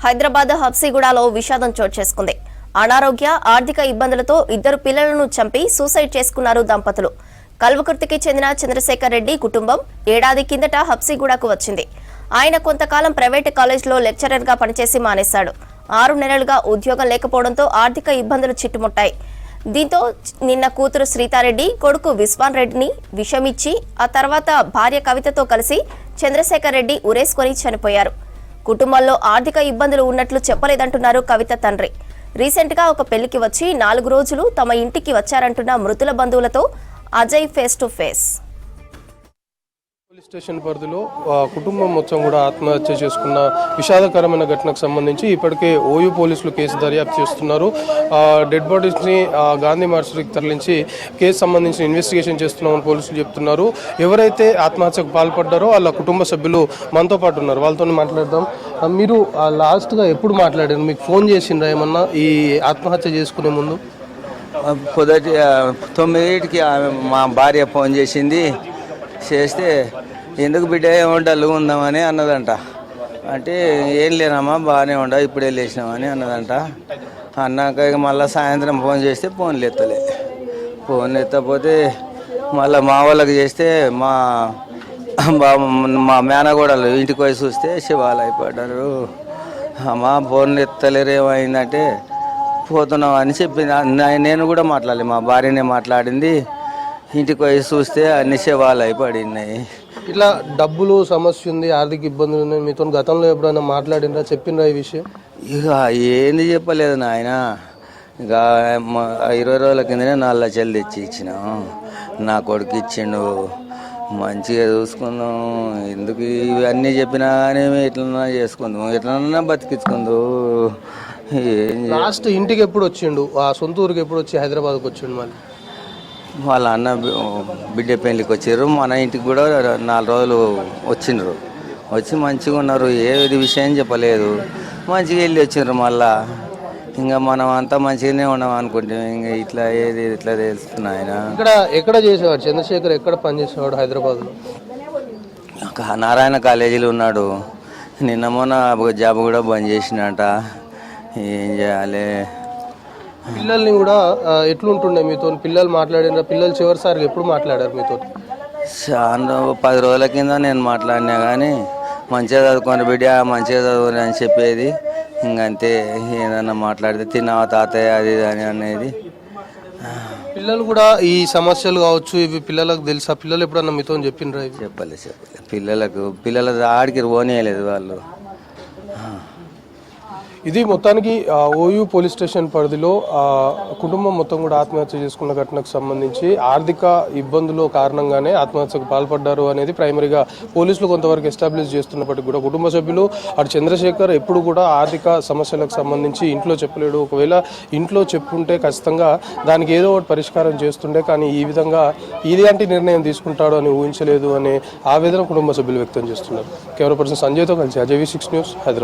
హైదరాబాద్ హబ్సిగూడలో విషాదం చోటు చేసుకుంది. అనారోగ్య ఆర్థిక ఇబ్బందులతో ఇద్దరు పిల్లలను చంపి సూసైడ్ చేసుకున్నారు దంపతులు. కల్వకుర్తికి చెందిన చంద్రశేఖర్ రెడ్డి కుటుంబం ఏడాది కిందట హబ్సిగూడకు వచ్చింది. ఆయన కొంతకాలం ప్రైవేటు కాలేజీలో లెక్చరర్ గా పనిచేసి మానేశాడు. 6 నెలలుగా ఉద్యోగం లేకపోవడంతో ఆర్థిక ఇబ్బందులు చుట్టుముట్టాయి. దీంతో నిన్న కూతురు శ్రీతారెడ్డి, కొడుకు విశ్వాన్ రెడ్డిని విషమిచ్చి ఆ తర్వాత భార్య కవితతో కలిసి చంద్రశేఖర్ రెడ్డి ఉరేసుకొని చనిపోయారు. కుటుంబంలో ఆర్థిక ఇబ్బందులు ఉన్నట్లు చెప్పలేదంటున్నారు కవిత తండ్రి. రీసెంట్ గా ఒక పెళ్లికి వచ్చి 4 రోజులు తమ ఇంటికి వచ్చారంటున్న మృతుల బంధువులతో Ajay face to face. Police station పరిధిలో కుటుంబం మొత్తం కూడా ఆత్మహత్య చేసుకున్న విషాదకరమైన ఘటనకు సంబంధించి ఇప్పటికే ఓయూ పోలీసులు కేసు దర్యాప్తు చేస్తున్నారు. డెడ్ బాడీస్ని గాంధీ మార్చురీకి తరలించి కేసు సంబంధించిన ఇన్వెస్టిగేషన్ చేస్తున్నామని పోలీసులు చెప్తున్నారు. ఎవరైతే ఆత్మహత్యకు పాల్పడ్డారో వాళ్ళ కుటుంబ సభ్యులు మనతో పాటు ఉన్నారు, వాళ్ళతో మాట్లాడదాం. మీరు లాస్ట్గా ఎప్పుడు మాట్లాడారు? మీకు ఫోన్ చేసిండ్రా ఏమన్నా ఈ ఆత్మహత్య చేసుకునే ముందు? పొద్దుటి 9కి మా భార్య ఫోన్ చేసింది. చేస్తే ఎందుకు బిడ్డ ఏమో డల్లుగా ఉందామని అన్నదంట. అంటే ఏం లేనమ్మా బాగానే ఉండ, ఇప్పుడే లేచినామని అన్నదంట. అన్నాక ఇక మళ్ళీ సాయంత్రం ఫోన్ చేస్తే ఫోన్లు ఎత్తలే. ఫోన్ ఎత్తకపోతే మళ్ళీ మా వాళ్ళకి చేస్తే మా మేనగోడలు ఇంటికి పోయి చూస్తే శివాలు అయిపడ్డారు. అమ్మా ఫోన్లు ఎత్తలేరు, ఏమైందంటే పోతున్నాం అని చెప్పింది. నేను కూడా మాట్లాడలేదు, మా భార్యనే మాట్లాడింది. ఇంటికి పోయి చూస్తే అన్ని శవాలు అయిపడినాయి. ఇట్లా డబ్బులు సమస్య ఉంది, ఆర్థిక ఇబ్బందులు ఉన్నాయి, మీతో గతంలో ఎప్పుడైనా మాట్లాడినరా, చెప్పినరా ఈ విషయం? ఇక ఏంది చెప్పలేదు నాయన. ఇక 20 రోజుల కిందనే 4 లక్షలు తెచ్చి ఇచ్చినాం. నా కొడుకు ఇచ్చిండు, మంచిగా చూసుకుందాం, ఎందుకు ఇవన్నీ చెప్పినా కానీ ఎట్లన్నా చేసుకుందాం, ఎట్లన్నా బతికించుకుందాం. లాస్ట్ ఇంటికి ఎప్పుడు వచ్చిండు? ఆ సొంత ఊరికి ఎప్పుడు వచ్చి హైదరాబాద్కి వచ్చిండు? మళ్ళీ వాళ్ళ అన్న బిడ్డ పెళ్ళికి వచ్చారు. మన ఇంటికి కూడా 4 రోజులు వచ్చిండ్రు. వచ్చి మంచిగా ఉన్నారు, ఏది విషయం చెప్పలేదు. మంచిగా వెళ్ళి వచ్చిండ్రు. మళ్ళా ఇంకా మనం అంతా మంచిగానే ఉన్నాం అనుకుంటే ఇంకా ఇట్లా ఏది ఇట్లా తెలుస్తున్నా. ఆయన ఎక్కడ చేసేవాడు చంద్రశేఖర్? ఎక్కడ పనిచేసేవాడు హైదరాబాద్లో? నారాయణ కాలేజీలో ఉన్నాడు. నిన్న మొన్న జాబ్ కూడా బంద్ చేసినట. ఏం చేయాలి? పిల్లల్ని కూడా ఎట్లుంటుండే మీతో? పిల్లలు మాట్లాడిన పిల్లలు చివరిసారిగా ఎప్పుడు మాట్లాడారు మీతో? 10 రోజుల కింద నేను మాట్లాడినా కానీ మంచిగా చదువుకొని బిడ్డ, మంచిగా చదువుని అని చెప్పేది. ఇంకంతే, ఏదన్నా మాట్లాడితే తిన్నావా తాతయ్య అది అని అనేది. పిల్లలు కూడా ఈ సమస్యలు కావచ్చు ఇవి పిల్లలకు తెలుసా? పిల్లలు ఎప్పుడన్నా మీతో చెప్పినరా? చెప్పలేదు. పిల్లల ఆడికి పోనీయలేదు వాళ్ళు. ఇది మొత్తానికి ఓయూ పోలీస్ స్టేషన్ పరిధిలో కుటుంబం మొత్తం కూడా ఆత్మహత్య చేసుకున్న ఘటనకు సంబంధించి ఆర్థిక ఇబ్బందుల కారణంగానే ఆత్మహత్యకు పాల్పడ్డారు అనేది ప్రైమరీగా పోలీసులు కొంతవరకు ఎస్టాబ్లిష్ చేస్తున్నప్పటికీ కూడా కుటుంబ సభ్యులు అటు చంద్రశేఖర్ ఎప్పుడు కూడా ఆర్థిక సమస్యలకు సంబంధించి ఇంట్లో చెప్పలేడు. ఒకవేళ ఇంట్లో చెప్పుంటే ఖచ్చితంగా దానికి ఏదో ఒకటి పరిష్కారం చేస్తుండే, కానీ ఈ విధంగా ఇలాంటి నిర్ణయం తీసుకుంటాడు అని ఊహించలేదు అనే ఆవేదన కుటుంబ సభ్యులు వ్యక్తం చేస్తున్నారు. కెమెరా పర్సన్ సంజయ్తో కలిసి అజయ్, V6 న్యూస్, హైదరాబాద్.